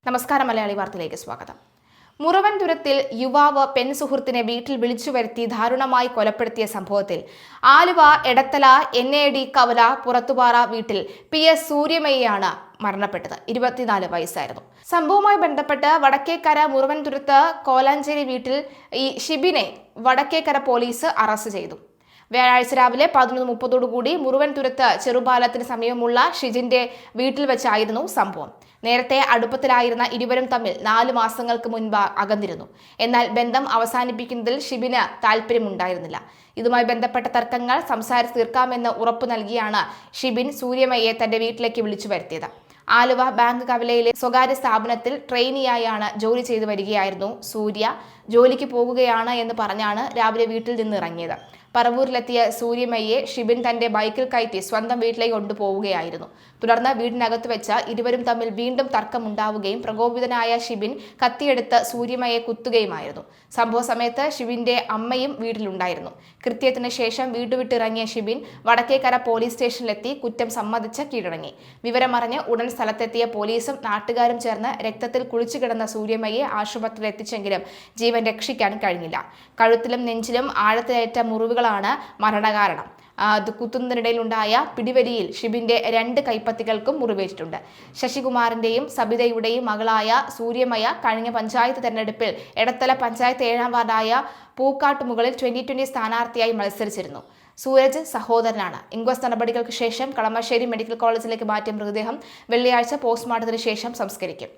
നമസ്കാരം. മലയാളി വാർത്തയിലേക്ക് സ്വാഗതം. മുറവൻതുരത്തിൽ യുവാവ് പെൺസുഹൃത്തിനെ വീട്ടിൽ വിളിച്ചു വരുത്തി ദാരുണമായി കൊലപ്പെടുത്തിയ സംഭവത്തിൽ ആലുവ എടത്തല NAD കവല പുറത്തുപാറ വീട്ടിൽ PS സൂര്യമയാണ് മരണപ്പെട്ടത്. 24 വയസ്സായിരുന്നു. സംഭവവുമായി ബന്ധപ്പെട്ട് വടക്കേക്കര മുറവൻതുരത്ത് കോലാഞ്ചേരി വീട്ടിൽ ഷിബിനെ വടക്കേക്കര പോലീസ് അറസ്റ്റ് ചെയ്തു. വ്യാഴാഴ്ച രാവിലെ 11:30 മുറുവൻതുരത്ത് ചെറുപാലത്തിന് സമീപമുള്ള ഷിജിന്റെ വീട്ടിൽ വെച്ചായിരുന്നു സംഭവം. നേരത്തെ അടുപ്പത്തിലായിരുന്ന ഇരുവരും തമ്മിൽ 4 മാസങ്ങൾക്ക് മുൻപ് അകന്നിരുന്നു. എന്നാൽ ബന്ധം അവസാനിപ്പിക്കുന്നതിൽ ഷിബിന് താല്പര്യമുണ്ടായിരുന്നില്ല. ഇതുമായി ബന്ധപ്പെട്ട തർക്കങ്ങൾ സംസാരിച്ച് തീർക്കാമെന്ന് ഉറപ്പു നൽകിയാണ് ഷിബിൻ സൂര്യമയെ തന്റെ വീട്ടിലേക്ക് വിളിച്ചു വരുത്തിയത്. ആലുവ ബാങ്ക് കവലയിലെ സ്വകാര്യ സ്ഥാപനത്തിൽ ട്രെയിനിയായാണ് ജോലി ചെയ്തു വരികയായിരുന്നു സൂര്യ. ജോലിക്ക് പോകുകയാണ് എന്ന് പറഞ്ഞാണ് രാവിലെ വീട്ടിൽ നിന്ന് ഇറങ്ങിയത്. പറവൂരിലെത്തിയ സൂര്യമയെ ഷിബിൻ തന്റെ ബൈക്കിൽ കയറ്റി സ്വന്തം വീട്ടിലേക്ക് കൊണ്ടുപോവുകയായിരുന്നു. തുടർന്ന് വീടിനകത്ത് വെച്ച് ഇരുവരും തമ്മിൽ വീണ്ടും തർക്കമുണ്ടാവുകയും പ്രകോപിതനായ ഷിബിൻ കത്തിയെടുത്ത് സൂര്യമയെ കുത്തുകയുമായിരുന്നു. സംഭവ സമയത്ത് ഷിബിന്റെ അമ്മയും വീട്ടിലുണ്ടായിരുന്നു. കൃത്യത്തിന് ശേഷം വീട് വിട്ടിറങ്ങിയ ഷിബിൻ വടക്കേക്കര പോലീസ് സ്റ്റേഷനിലെത്തി കുറ്റം സമ്മതിച്ച് കീഴടങ്ങി. വിവരമറിഞ്ഞ് ഉടൻ സ്ഥലത്തെത്തിയ പോലീസും നാട്ടുകാരും ചേർന്ന് രക്തത്തിൽ കുളിച്ചു കിടന്ന സൂര്യമയെ ആശുപത്രിയിൽ എത്തിച്ചെങ്കിലും ജീവൻ രക്ഷിക്കാൻ കഴിഞ്ഞില്ല. കഴുത്തിലും നെഞ്ചിലും ആഴത്തിലേറ്റ മുറിവുകളാണ് മരണകാരണം. കുത്തുന്നതിനിടയിലുണ്ടായ പിടിവലിയിൽ ഷിബിന്റെ 2 കൈപ്പത്തികൾക്കും മുറിവേറ്റിട്ടുണ്ട്. ശശികുമാറിന്റെയും സബിതയുടെയും മകളായ സൂര്യമയ കഴിഞ്ഞ പഞ്ചായത്ത് തെരഞ്ഞെടുപ്പിൽ എടത്തല പഞ്ചായത്ത് 7ാം വാർഡായ പൂക്കാട്ടുമുകളിൽ 2020 സ്ഥാനാർത്ഥിയായി മത്സരിച്ചിരുന്നു. സൂരജ് സഹോദരനാണ്. ഇൻക്വസ്റ്റ് നടപടികൾക്ക് ശേഷം കളമശ്ശേരി മെഡിക്കൽ കോളേജിലേക്ക് മാറ്റിയ മൃതദേഹം വെള്ളിയാഴ്ച പോസ്റ്റ്മോർട്ടത്തിന് ശേഷം സംസ്കരിക്കും.